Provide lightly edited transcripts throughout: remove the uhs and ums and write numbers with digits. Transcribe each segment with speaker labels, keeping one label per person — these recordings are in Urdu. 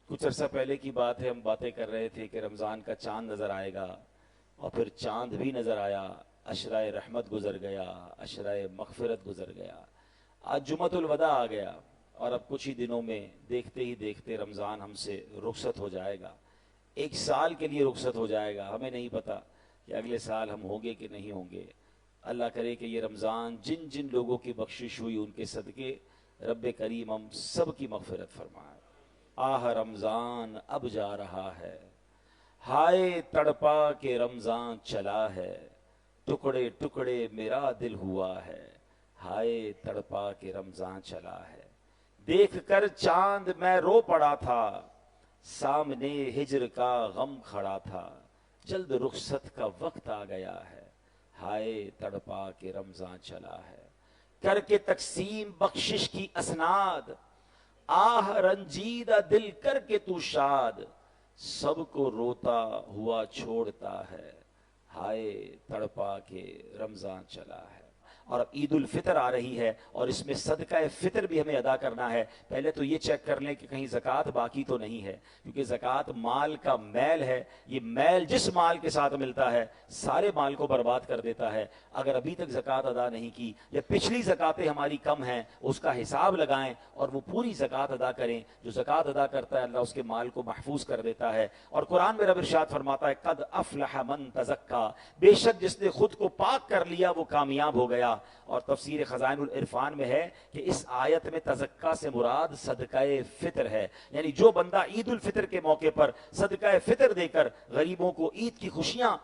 Speaker 1: کچھ عرصہ پہلے کی بات ہے، ہم باتیں کر رہے تھے کہ رمضان کا چاند نظر آئے گا، اور پھر چاند بھی نظر آیا، عشرۂ رحمت گزر گیا، عشرۂ مغفرت گزر گیا، آج جمعۃ الوداع آ گیا، اور اب کچھ ہی دنوں میں دیکھتے ہی دیکھتے رمضان ہم سے رخصت ہو جائے گا، ایک سال کے لیے رخصت ہو جائے گا۔ ہمیں نہیں پتا کہ اگلے سال ہم ہوں گے کہ نہیں ہوں گے۔ اللہ کرے کہ یہ رمضان جن جن لوگوں کی بخشش ہوئی ان کے صدقے رب کریم ہم سب کی مغفرت فرمائے۔ آہ رمضان اب جا رہا ہے، ہائے تڑپا کہ رمضان چلا ہے، ٹکڑے ٹکڑے میرا دل ہوا ہے، ہائے تڑپا کہ رمضان چلا ہے۔ دیکھ کر چاند میں رو پڑا تھا، سامنے ہجر کا غم کھڑا تھا، جلد رخصت کا وقت آ گیا ہے، ہائے تڑپا کہ رمضان چلا ہے۔ کر کے تقسیم بخشش کی اسناد، آہ رنجیدہ دل کر کے تو شاد، سب کو روتا ہوا چھوڑتا ہے، ہائے تڑپا کے رمضان چلا ہے۔ اور اب عید الفطر آ رہی ہے، اور اس میں صدقہ فطر بھی ہمیں ادا کرنا ہے۔ پہلے تو یہ چیک کر لیں کہ کہیں زکوٰۃ باقی تو نہیں ہے، کیونکہ زکوٰۃ مال کا میل ہے، یہ میل جس مال کے ساتھ ملتا ہے سارے مال کو برباد کر دیتا ہے۔ اگر ابھی تک زکوٰۃ ادا نہیں کی یا پچھلی زکوٰتیں ہماری کم ہیں، اس کا حساب لگائیں اور وہ پوری زکوٰۃ ادا کریں۔ جو زکوٰۃ ادا کرتا ہے اللہ اس کے مال کو محفوظ کر دیتا ہے۔ اور قرآن میں رب ارشاد فرماتا ہے قد افلح من تزکا، بے شک جس نے خود کو پاک کر لیا وہ کامیاب ہو گیا۔ اور تفسیر خزائن العرفان میں ہے کہ اس آیت میں تزکا سے مراد صدقہ فطر ہے، یعنی جو بندہ عید الفطر کے موقع پر صدقہ فطر دے کر غریبوں کو عید کی خوشیاں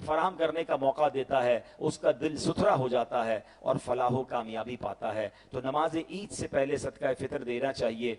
Speaker 1: فراہم کرنے کا موقع دیتا ہے، اس کا دل ستھرا ہو جاتا ہے اور فلاح و کامیابی پاتا ہے۔ تو نماز عید سے پہلے صدقہ فطر دینا چاہیے۔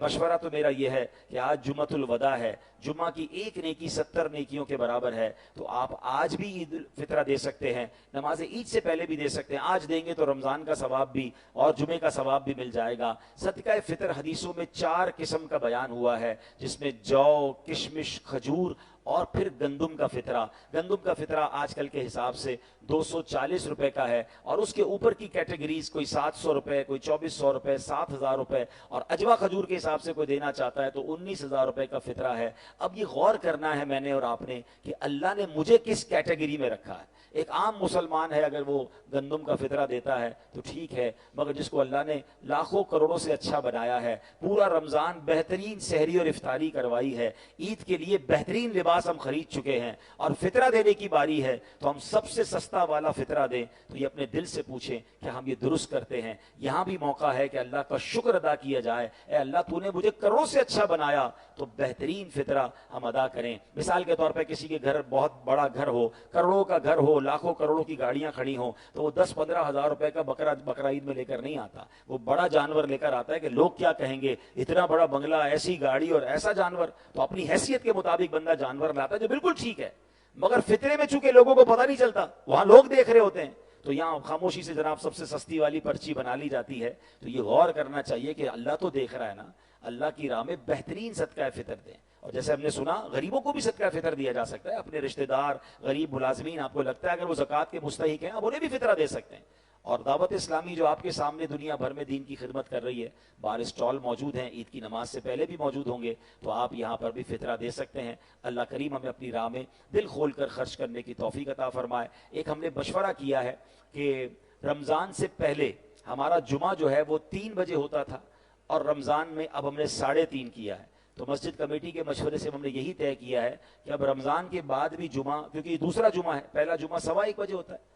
Speaker 1: مشورہ تو میرا یہ ہے کہ آج جمعۃ الوداع ہے، جمعہ کی ایک نیکی 70 نیکیوں کے برابر ہے، تو آپ آج بھی عید الفطر دے سکتے ہیں، نماز عید سے پہلے بھی دے سکتے ہیں۔ آج دیں گے تو رمضان کا ثواب بھی اور جمعے کا ثواب بھی مل جائے گا۔ صدقہ فطر حدیثوں میں 4 قسم کا بیان ہوا ہے، جس میں جو، کشمش، کھجور اور پھر گندم کا فطرہ۔ گندم کا فطرہ آج کل کے حساب سے 240 روپے کا ہے، اور اس کے اوپر کی کیٹیگریز کوئی 700 روپے، کوئی 2400 روپے، 7000 روپے، اور اجوا کھجور کے حساب سے کوئی دینا چاہتا ہے تو 19000 روپے کا فطرہ ہے۔ اب یہ غور کرنا ہے میں نے اور آپ نے کہ اللہ نے مجھے کس کیٹیگری میں رکھا ہے۔ ایک عام مسلمان ہے، اگر وہ گندم کا فطرہ دیتا ہے تو ٹھیک ہے، مگر جس کو اللہ نے لاکھوں کروڑوں سے اچھا بنایا ہے، پورا رمضان بہترین سحری اور افطاری کروائی ہے، عید کے لیے بہترین لباس ہم خرید چکے ہیں، اور فطرہ دینے کی باری ہے تو ہم سب سے سستا والا فطرہ دیں، تو یہ اپنے دل سے پوچھیں کہ ہم یہ درست کرتے ہیں۔ یہاں بھی موقع ہے کہ اللہ کا شکر ادا کیا جائے، اے اللہ تو نے مجھے کروڑوں سے اچھا بنایا، تو بہترین فطرہ ہم ادا کریں۔ مثال کے طور پہ کسی کے گھر بہت بڑا گھر ہو، کروڑوں کا گھر ہو، لاکھوں کروڑوں کی گاڑیاں کھڑی ہوں، تو وہ 10-15 ہزار روپے کا بکرا عید میں لے کر نہیں آتا، وہ بڑا جانور لے کر آتا ہے کہ لوگ کیا کہیں گے، اتنا بڑا بنگلہ، ایسی گاڑی اور ایسا جانور۔ تو اپنی حیثیت کے مطابق بندہ جانور لاتا ہے جو بالکل ٹھیک ہے، مگر فطرے میں چونکہ لوگوں کو پتہ نہیں چلتا، وہاں لوگ دیکھ رہے ہوتے ہیں، تو یہاں خاموشی سے جناب سب سے سستی والی پرچی بنا لی جاتی ہے۔ تو یہ غور کرنا چاہیے کہ اللہ تو دیکھ رہا ہے نا، اللہ کی راہ میں بہترین صدقہ فطر دیں۔ اور جیسے ہم نے سنا غریبوں کو بھی صدقہ فطر دیا جا سکتا ہے، اپنے رشتہ دار، غریب ملازمین آپ کو لگتا ہے اگر وہ زکوٰۃ کے مستحق ہیں، آپ انہیں بھی فطرہ دے سکتے ہیں۔ اور دعوت اسلامی جو آپ کے سامنے دنیا بھر میں دین کی خدمت کر رہی ہے، بار اسٹال موجود ہیں، عید کی نماز سے پہلے بھی موجود ہوں گے، تو آپ یہاں پر بھی فطرہ دے سکتے ہیں۔ اللہ کریم ہمیں اپنی راہ میں دل کھول کر خرچ کرنے کی توفیق عطا فرمائے۔ ایک ہم نے مشورہ کیا ہے کہ رمضان سے پہلے ہمارا جمعہ جو ہے وہ 3 بجے ہوتا تھا، اور رمضان میں اب ہم نے 3:30 کیا ہے، تو مسجد کمیٹی کے مشورے سے ہم نے یہی طے کیا ہے کہ اب رمضان کے بعد بھی جمعہ، کیونکہ یہ دوسرا جمعہ ہے، پہلا جمعہ 1:15 بجے ہوتا ہے،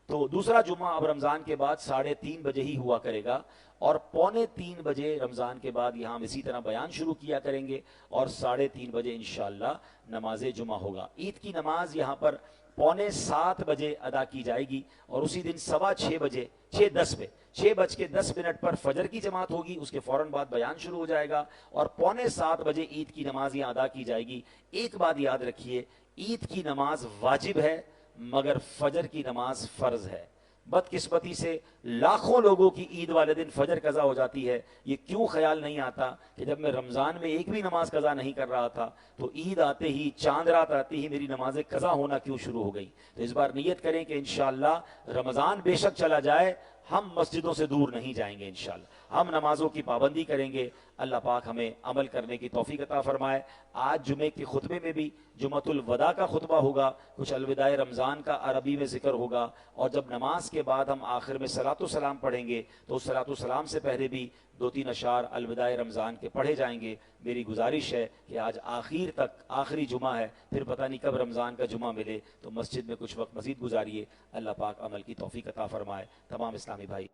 Speaker 1: تو دوسرا جمعہ اب رمضان کے بعد 3:30 بجے ہی ہوا کرے گا، اور 2:45 بجے رمضان کے بعد یہاں ہم اسی طرح بیان شروع کیا کریں گے، اور 3:30 بجے انشاءاللہ نماز جمعہ ہوگا۔ عید کی نماز یہاں پر 6:45 بجے ادا کی جائے گی، اور اسی دن 6:15 بجے 6:10 پر فجر کی جماعت ہوگی، اس کے فوراً بعد بیان شروع ہو جائے گا، اور 6:45 بجے عید کی نماز یہاں ادا کی جائے گی۔ ایک بات یاد رکھیے، عید کی نماز واجب ہے مگر فجر کی نماز فرض ہے۔ بدقسمتی سے لاکھوں لوگوں کی عید والے دن فجر قضا ہو جاتی ہے۔ یہ کیوں خیال نہیں آتا کہ جب میں رمضان میں ایک بھی نماز قضا نہیں کر رہا تھا تو عید آتے ہی، چاند رات آتے ہی میری نمازیں قضا ہونا کیوں شروع ہو گئی؟ تو اس بار نیت کریں کہ انشاءاللہ رمضان بے شک چلا جائے، ہم مسجدوں سے دور نہیں جائیں گے انشاءاللہ۔ ہم نمازوں کی پابندی کریں گے. اللہ پاک ہمیں عمل کرنے کی توفیق عطا فرمائے. آج جمعے کے خطبے میں بھی جمعۃ الوداع کا خطبہ ہوگا, کچھ الوداع رمضان کا عربی میں ذکر ہوگا, اور جب نماز کے بعد ہم آخر میں صلاۃ و سلام پڑھیں گے تو اس صلاۃ و سلام سے پہلے بھی 2-3 اشعار الوداع رمضان کے پڑھے جائیں گے. میری گزارش ہے کہ آج آخر تک آخری جمعہ ہے, پھر پتہ نہیں کب رمضان کا جمعہ ملے, تو مسجد میں کچھ وقت مزید گزاریے. اللہ پاک عمل کی توفیق عطا فرمائے. تمام اسلامی بھائی,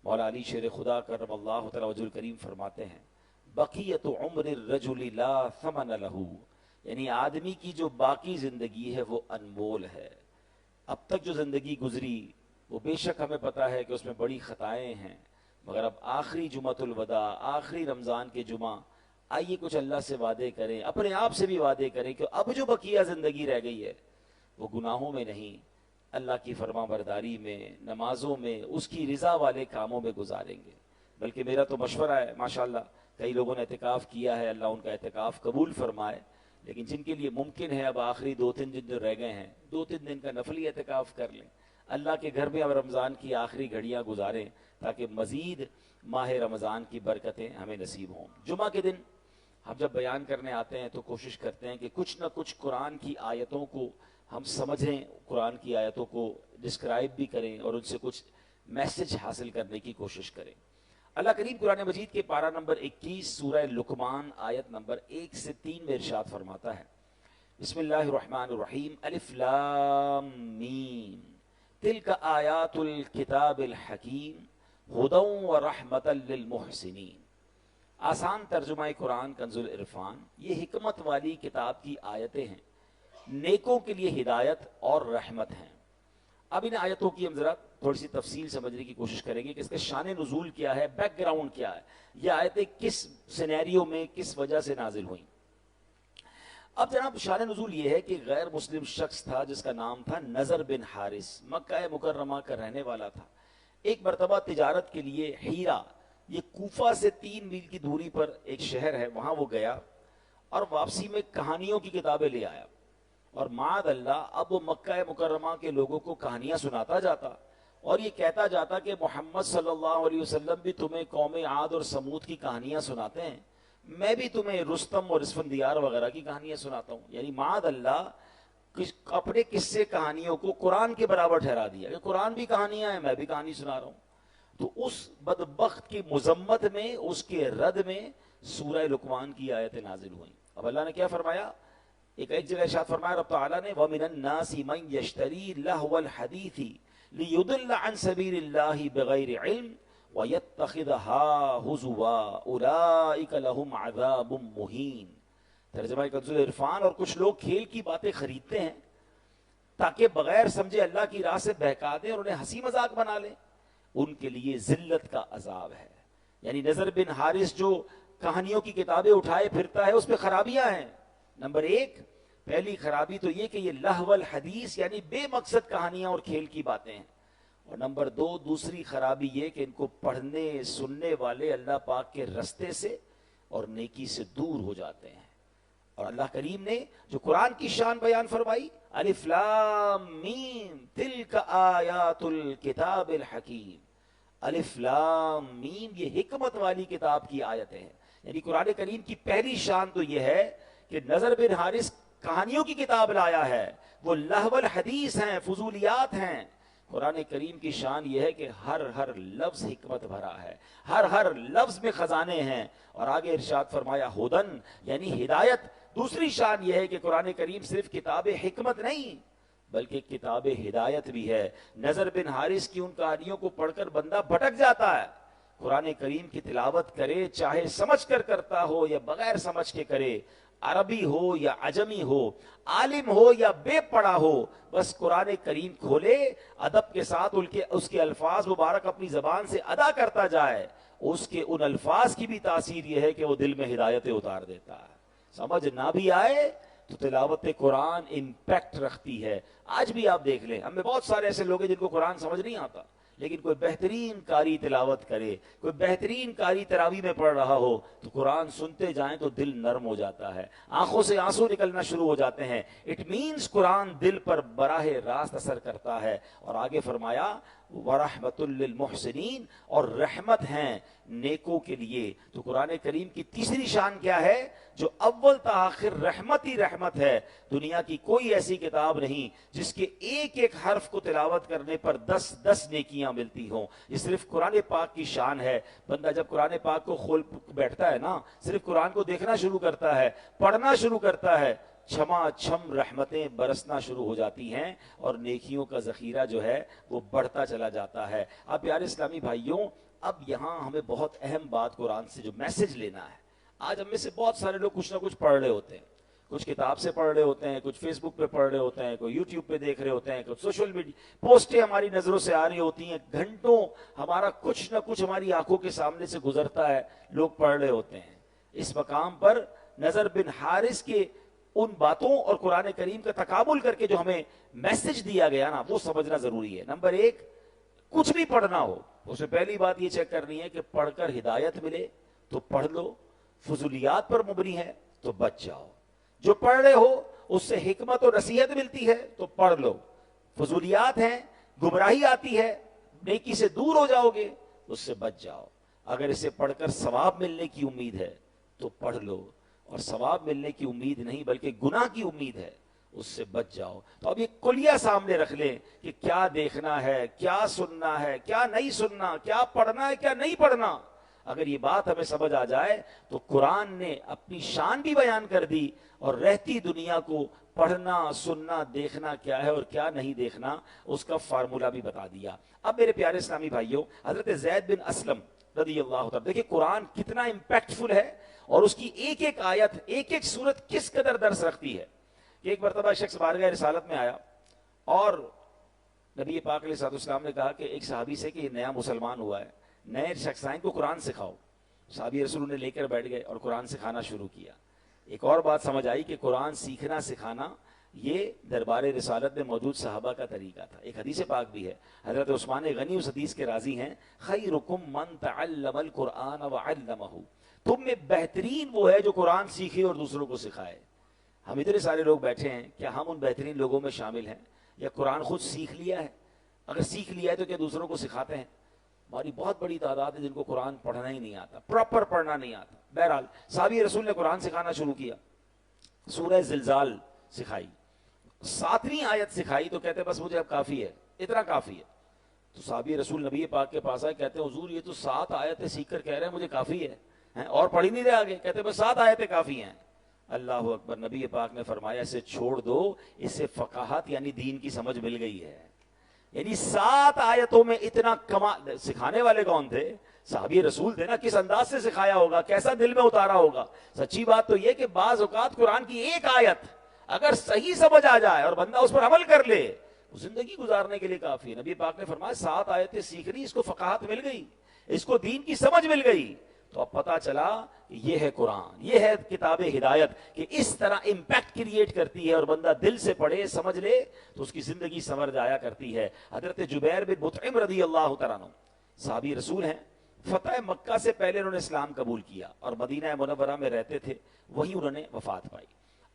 Speaker 1: مولا علی شیر خدا کرم اللہ تعالی وجہ الکریم فرماتے ہیں بقیت عمر الرجل لا ثمن لہ, یعنی آدمی کی جو باقی زندگی ہے وہ انمول ہے. اب تک جو زندگی گزری وہ بے شک ہمیں پتا ہے کہ اس میں بڑی خطائیں ہیں, مگر اب آخری جمعۃ الوداع, آخری رمضان کے جمعہ, آئیے کچھ اللہ سے وعدے کریں, اپنے آپ سے بھی وعدے کریں کہ اب جو بقیہ زندگی رہ گئی ہے وہ گناہوں میں نہیں, اللہ کی فرما برداری میں, نمازوں میں, اس کی رضا والے کاموں میں گزاریں گے. بلکہ میرا تو مشورہ ہے, ماشاءاللہ کئی لوگوں نے اعتکاف کیا ہے, اللہ ان کا اعتکاف قبول فرمائے, لیکن جن کے لیے ممکن ہے اب آخری 2-3 دن جو رہ گئے ہیں, 2-3 دن کا نفلی اعتکاف کر لیں, اللہ کے گھر میں اب رمضان کی آخری گھڑیاں گزاریں تاکہ مزید ماہ رمضان کی برکتیں ہمیں نصیب ہوں. جمعہ کے دن ہم جب بیان کرنے آتے ہیں تو کوشش کرتے ہیں کہ کچھ نہ کچھ قرآن کی آیتوں کو ہم سمجھیں, قرآن کی آیتوں کو ڈسکرائب بھی کریں اور ان سے کچھ میسج حاصل کرنے کی کوشش کریں. اللہ کریم قرآن مجید کے پارہ نمبر 21 سورہ لقمان آیت نمبر 1 سے 3 میں ارشاد فرماتا ہے بسم اللہ الرحمن الرحیم الف لام میم تلک آیات الکتاب الحکیم ہدی و رحمۃ للمحسنین. آسان ترجمہ قرآن کنز العرفان, یہ حکمت والی کتاب کی آیتیں ہیں, نیکوں کے لیے ہدایت اور رحمت ہیں. اب ان آیتوں کی ہم ذرا تھوڑی سی تفصیل سمجھنے کی کوشش کریں گے کہ اس کے شان نزول کیا ہے, بیک گراؤنڈ کیا ہے, یہ آیتیں کس سینیریو میں کس وجہ سے نازل ہوئیں. اب جناب شان نزول یہ ہے کہ غیر مسلم شخص تھا جس کا نام تھا نضر بن حارث, مکہ مکرمہ کا رہنے والا تھا. ایک مرتبہ تجارت کے لیے ہیرا, یہ کوفہ سے 3 میل کی دوری پر ایک شہر ہے, وہاں وہ گیا اور واپسی میں کہانیوں کی کتابیں لے آیا, اور معاذ اللہ اب وہ مکہ مکرمہ کے لوگوں کو کہانیاں سناتا جاتا اور یہ کہتا جاتا کہ محمد صلی اللہ علیہ وسلم بھی تمہیں قوم عاد اور سمود کی کہانیاں سناتے ہیں, میں بھی تمہیں رستم اور اسفندیار وغیرہ کی کہانیاں سناتا ہوں. یعنی معاذ اللہ اپنے قصے کہانیوں کو قرآن کے برابر ٹھہرا دیا کہ قرآن بھی کہانیاں ہیں, میں بھی کہانی سنا رہا ہوں. تو اس بدبخت کی مذمت میں, اس کے رد میں سورہ لقمان کی آیتیں نازل ہوئیں. اب اللہ نے کیا فرمایا, ایک جگہ ارشاد فرمایا رب تعالیٰ نے وَمِنَ النَّاسِ مَن يَشْتَرِي لَهْوَ الْحَدِيثِ لِيُضِلَّ عَن سَبِيلِ اللَّهِ بِغَيْرِ عِلْمٍ وَيَتَّخِذَهَا هُزُوًا أُولَٰئِكَ لَهُمْ عَذَابٌ مُهِينٌ. ترجمہ کنز العرفان, اور کچھ لوگ کھیل کی باتیں خریدتے ہیں تاکہ بغیر سمجھے اللہ کی راہ سے بہکا دیں اور انہیں ہنسی مذاق بنا لیں, ان کے لیے ذلت کا عذاب ہے. یعنی نضر بن حارث جو کہانیوں کی کتابیں اٹھائے پھرتا ہے اس پہ خرابیاں ہیں. نمبر 1, پہلی خرابی تو یہ کہ یہ لہو الحدیث یعنی بے مقصد کہانیاں اور کھیل کی باتیں ہیں. اور نمبر 2, دوسری خرابی یہ کہ ان کو پڑھنے سننے والے اللہ پاک کے رستے سے اور نیکی سے دور ہو جاتے ہیں. اور اللہ کریم نے جو قرآن کی شان بیان فرمائی الف لام میم تلک آیات الکتاب الحکیم, الف لام میم یہ حکمت والی کتاب کی آیتیں ہیں. یعنی قرآن کریم کی پہلی شان تو یہ ہے کہ نضر بن حارث کہانیوں کی کتاب لایا ہے, وہ لہو الحدیث ہیں, فضولیات ہیں. قرآن کریم کی شان یہ ہے کہ ہر لفظ حکمت بھرا ہے, ہر لفظ میں خزانے ہیں. اور آگے ارشاد فرمایا ہدن یعنی ہدایت. دوسری شان یہ ہے کہ قرآن کریم صرف کتاب حکمت نہیں بلکہ کتاب ہدایت بھی ہے. نضر بن حارث کی ان کہانیوں کو پڑھ کر بندہ بھٹک جاتا ہے. قرآن کریم کی تلاوت کرے, چاہے سمجھ کر کرتا ہو یا بغیر سمجھ کے کرے, عربی ہو یا عجمی ہو, عالم ہو یا بے پڑھا ہو, بس قرآن کریم کھولے, ادب کے ساتھ اس کے الفاظ مبارک اپنی زبان سے ادا کرتا جائے, اس کے ان الفاظ کی بھی تاثیر یہ ہے کہ وہ دل میں ہدایتیں اتار دیتا ہے. سمجھ نہ بھی آئے تو تلاوت قرآن امپیکٹ رکھتی ہے. آج بھی آپ دیکھ لیں, ہم میں بہت سارے ایسے لوگ ہیں جن کو قرآن سمجھ نہیں آتا, لیکن کوئی بہترین قاری تلاوت کرے, کوئی بہترین قاری تراویح میں پڑھ رہا ہو تو قرآن سنتے جائیں تو دل نرم ہو جاتا ہے, آنکھوں سے آنسو نکلنا شروع ہو جاتے ہیں. اٹ مینس قرآن دل پر براہ راست اثر کرتا ہے. اور آگے فرمایا ورحمۃ للمحسنین، اور رحمت ہیں نیکوں کے لیے۔ تو قرآن کریم کی تیسری شان کیا ہے؟ جو اول تا آخر رحمت ہی رحمت ہے۔ دنیا کی کوئی ایسی کتاب نہیں جس کے ایک ایک حرف کو تلاوت کرنے پر 10 نیکیاں ملتی ہوں، یہ صرف قرآن پاک کی شان ہے۔ بندہ جب قرآن پاک کو کھول بیٹھتا ہے نا، صرف قرآن کو دیکھنا شروع کرتا ہے، پڑھنا شروع کرتا ہے، چھما چھم رحمتیں برسنا شروع ہو جاتی ہیں، اور نیکیوں کا ذخیرہ جو ہے وہ بڑھتا چلا جاتا ہے۔ اب پیارے اسلامی بھائیوں، اب یہاں ہمیں بہت اہم بات قرآن سے جو میسج لینا ہے۔ آج ہم میں سے بہت سارے لوگ کچھ نہ کچھ پڑھ رہے ہوتے ہیں، کچھ کتاب سے پڑھ رہے ہوتے ہیں، کچھ فیس بک پہ پڑھ رہے ہوتے ہیں، کوئی یوٹیوب پہ دیکھ رہے ہوتے ہیں، کچھ سوشل میڈیا پوسٹیں ہماری نظروں سے آ رہی ہوتی ہیں، گھنٹوں ہمارا کچھ نہ کچھ ہماری آنکھوں کے سامنے سے گزرتا ہے، لوگ پڑھ رہے ہوتے ہیں۔ اس مقام پر نضر بن حارث کے ان باتوں اور قرآن کریم کا تقابل کر کے جو ہمیں میسج دیا گیا نا، وہ سمجھنا ضروری ہے۔ نمبر 1، کچھ بھی پڑھنا ہو اس میں پہلی بات یہ چیک کرنی ہے کہ پڑھ کر ہدایت ملے تو پڑھ لو، فضولیات پر مبنی ہے تو بچ جاؤ۔ جو پڑھ رہے ہو اس سے حکمت و نصیحت ملتی ہے تو پڑھ لو، فضولیات ہیں، گمراہی آتی ہے، نیکی سے دور ہو جاؤ گے، اس سے بچ جاؤ۔ اگر اسے پڑھ کر ثواب ملنے کی امید ہے تو پڑھ لو، اور ثواب ملنے کی امید نہیں بلکہ گناہ کی امید ہے، اس سے بچ جاؤ۔ تو اب یہ کلیہ سامنے رکھ لیں کہ کیا دیکھنا ہے، کیا سننا ہے، کیا نہیں سننا، کیا پڑھنا ہے، کیا نہیں پڑھنا۔ اگر یہ بات ہمیں سمجھ آ جائے تو قرآن نے اپنی شان بھی بیان کر دی، اور رہتی دنیا کو پڑھنا، سننا، دیکھنا کیا ہے اور کیا نہیں دیکھنا اس کا فارمولا بھی بتا دیا۔ اب میرے پیارے اسلامی بھائیوں، حضرت زید بن اسلم رضی اللہ تعالیٰ، دیکھیں قرآن کتنا امپیکٹفل ہے، اور اس کی ایک ایک آیت، ایک ایک سورت کس قدر درس رکھتی ہے۔ کہ ایک مرتبہ شخص بارگاہ رسالت میں آیا اور نبی پاک علیہ السلام نے کہا کہ ایک صحابی سے کہ یہ نیا مسلمان ہوا ہے، نئے شخص آئیں کو قرآن سکھاؤ۔ صحابی رسول نے لے کر بیٹھ گئے اور قرآن سکھانا شروع کیا۔ ایک اور بات سمجھ آئی کہ قرآن سیکھنا سکھانا یہ دربار رسالت میں موجود صحابہ کا طریقہ تھا۔ ایک حدیث پاک بھی ہے، حضرت عثمان غنی اس حدیث کے راضی ہیں، خیرکم من تعلم القرآن وعلمہ، تم میں بہترین وہ ہے جو قرآن سیکھے اور دوسروں کو سکھائے۔ ہم اتنے سارے لوگ بیٹھے ہیں، کیا ہم ان بہترین لوگوں میں شامل ہیں، یا قرآن خود سیکھ لیا ہے؟ اگر سیکھ لیا ہے تو کیا دوسروں کو سکھاتے ہیں؟ ہماری بہت بڑی تعداد ہے جن کو قرآن پڑھنا ہی نہیں آتا، پراپر پڑھنا نہیں آتا۔ بہرحال صحابی رسول نے قرآن سکھانا شروع کیا، سورہ زلزال سکھائی، 7ویں آیت سکھائی تو کہتے بس مجھے اب کافی ہے، اتنا کافی ہے۔ تو صحابی رسول نبی پاک کے پاس آئے، کہتے ہیں حضور یہ تو 7 آیتیں سیکھ کر کہہ رہے ہیں مجھے کافی ہے، اور پڑھی نہیں رہے آگے، کہتے بس 7 آیتیں کافی ہیں۔ اللہ اکبر، نبی پاک نے فرمایا اسے چھوڑ دو، اسے فقاہت یعنی دین کی سمجھ مل گئی ہے۔ یعنی 7 آیتوں میں اتنا کمال، سکھانے والے کون تھے؟ صحابی رسول تھے نا، کس انداز سے سکھایا ہوگا، کیسا دل میں اتارا ہوگا۔ سچی بات تو یہ کہ بعض اوقات قرآن کی ایک آیت اگر صحیح سمجھ آ جائے اور بندہ اس پر عمل کر لے، زندگی گزارنے کے لیے کافی ہے۔ نبی پاک نے فرمایا 7 آیتیں سیکھ لی، اس کو فقاہت مل گئی، اس کو دین کی سمجھ مل گئی، تو اب پتا چلا کہ یہ ہے قرآن، یہ ہے کتاب ہدایت، کہ اس طرح امپیکٹ کریٹ کرتی ہے، اور بندہ دل سے پڑھے سمجھ لے تو اس کی زندگی سنور جایا کرتی ہے۔ حضرت جبیر بن مطعم رضی اللہ تعالیٰ عنہ صحابی رسول ہیں، فتح مکہ سے پہلے انہوں نے اسلام قبول کیا اور مدینہ منورہ میں رہتے تھے، وہیں انہوں نے وفات پائی۔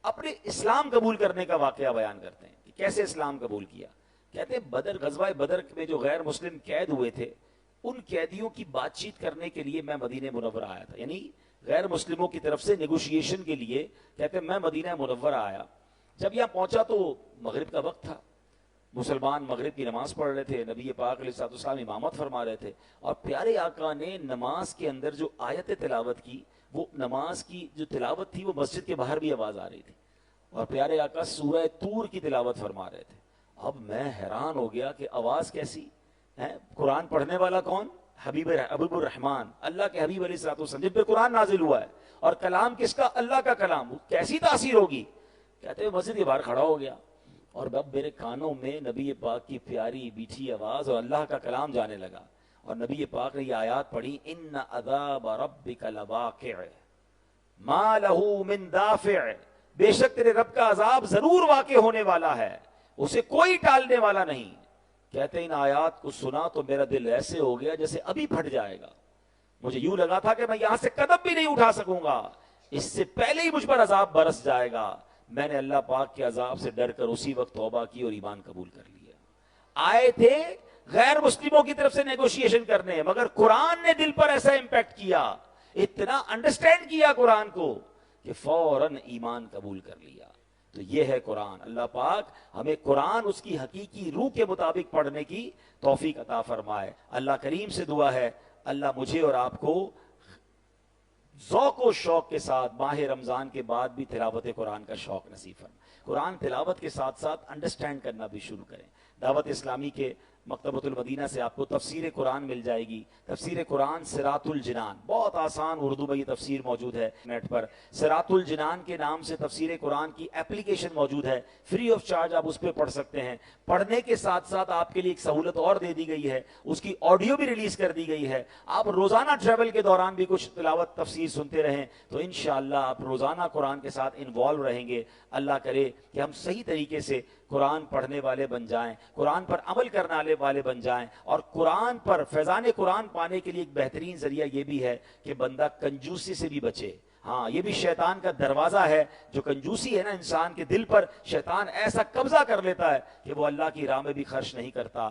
Speaker 1: اپنے اسلام قبول کرنے کا واقعہ بیان کرتے ہیں کہ کیسے اسلام قبول کیا۔ کہتے ہیں بدر، غزوہ بدر میں جو غیر مسلم قید ہوئے تھے، ان قیدیوں کی بات چیت کرنے کے لیے میں مدینہ منورہ آیا تھا، یعنی غیر مسلموں کی طرف سے نیگوشیشن کے لیے۔ کہتے ہیں میں مدینہ منورہ آیا، جب یہاں پہنچا تو مغرب کا وقت تھا، مسلمان مغرب کی نماز پڑھ رہے تھے، نبی پاک علیہ السلام امامت فرما رہے تھے، اور پیارے آقا نے نماز کے اندر جو آیت تلاوت کی، وہ نماز کی جو تلاوت تھی وہ مسجد کے باہر بھی آواز آ رہی تھی، اور پیارے آقا سورہ طور کی تلاوت فرما رہے تھے۔ اب میں حیران ہو گیا کہ آواز کیسی ہے، قرآن پڑھنے والا کون؟ حبیب الرحمن، اللہ کے حبیب علیہ السلام، جن پہ قرآن نازل ہوا ہے، اور کلام کس کا؟ اللہ کا کلام، کیسی تاثیر ہوگی۔ کہتے ہیں مسجد کے باہر کھڑا ہو گیا، اور اب میرے کانوں میں نبی پاک کی پیاری میٹھی آواز اور اللہ کا کلام جانے لگا، اور نبی پاک نے یہ آیات پڑھی، ان عذاب ربک لواقع ما لہ من دافع، بے شک تیرے رب کا عذاب ضرور واقع ہونے والا ہے، اسے کوئی ٹالنے والا نہیں۔ کہتے ہیں ان آیات کو سنا تو میرا دل ایسے ہو گیا جیسے ابھی پھٹ جائے گا، مجھے یوں لگا تھا کہ میں یہاں سے قدم بھی نہیں اٹھا سکوں گا، اس سے پہلے ہی مجھ پر عذاب برس جائے گا۔ میں نے اللہ پاک کے عذاب سے ڈر کر اسی وقت توبہ کی اور ایمان قبول کر لیا۔ آئے تھے غیر مسلموں کی طرف سے نیگوشیشن کرنے ہیں، مگر قرآن نے دل پر ایسا امپیکٹ کیا، اتنا انڈرسٹینڈ کیا قرآن کو کہ فوراً ایمان قبول کر لیا۔ تو یہ ہے قرآن۔ اللہ پاک ہمیں قرآن اس کی حقیقی روح کے مطابق پڑھنے کی توفیق عطا فرمائے۔ اللہ کریم سے دعا ہے اللہ مجھے اور آپ کو ذوق و شوق کے ساتھ ماہ رمضان کے بعد بھی تلاوت قرآن کا شوق نصیب فرمائے۔ قرآن تلاوت کے ساتھ ساتھ انڈرسٹینڈ کرنا بھی شروع کریں۔ دعوت اسلامی کے مکتبۃ المدینہ سے آپ کو تفسیر قرآن مل جائے گی، تفسیر قرآن صراط الجنان، بہت آسان اردو میں یہ تفسیر موجود ہے نیٹ پر، صراط الجنان کے نام سے تفسیر قرآن کی اپلیکیشن موجود ہے، فری آف چارج آپ اس پہ پڑھ سکتے ہیں۔ پڑھنے کے ساتھ ساتھ آپ کے لیے ایک سہولت اور دے دی گئی ہے، اس کی آڈیو بھی ریلیز کر دی گئی ہے، آپ روزانہ ٹریول کے دوران بھی کچھ تلاوت تفسیر سنتے رہیں تو انشاءاللہ آپ روزانہ قرآن کے ساتھ انوالو رہیں گے۔ اللہ کرے کہ ہم صحیح طریقے سے قرآن پڑھنے والے بن جائیں، قرآن پر عمل کرنے والے بن جائیں، اور قرآن پر فیضان قرآن پانے کے لیے ایک بہترین ذریعہ یہ بھی ہے کہ بندہ کنجوسی سے بھی بچے۔ ہاں یہ بھی شیطان کا دروازہ ہے، جو کنجوسی ہے نا انسان کے دل پر، شیطان ایسا قبضہ کر لیتا ہے کہ وہ اللہ کی راہ میں بھی خرچ نہیں کرتا،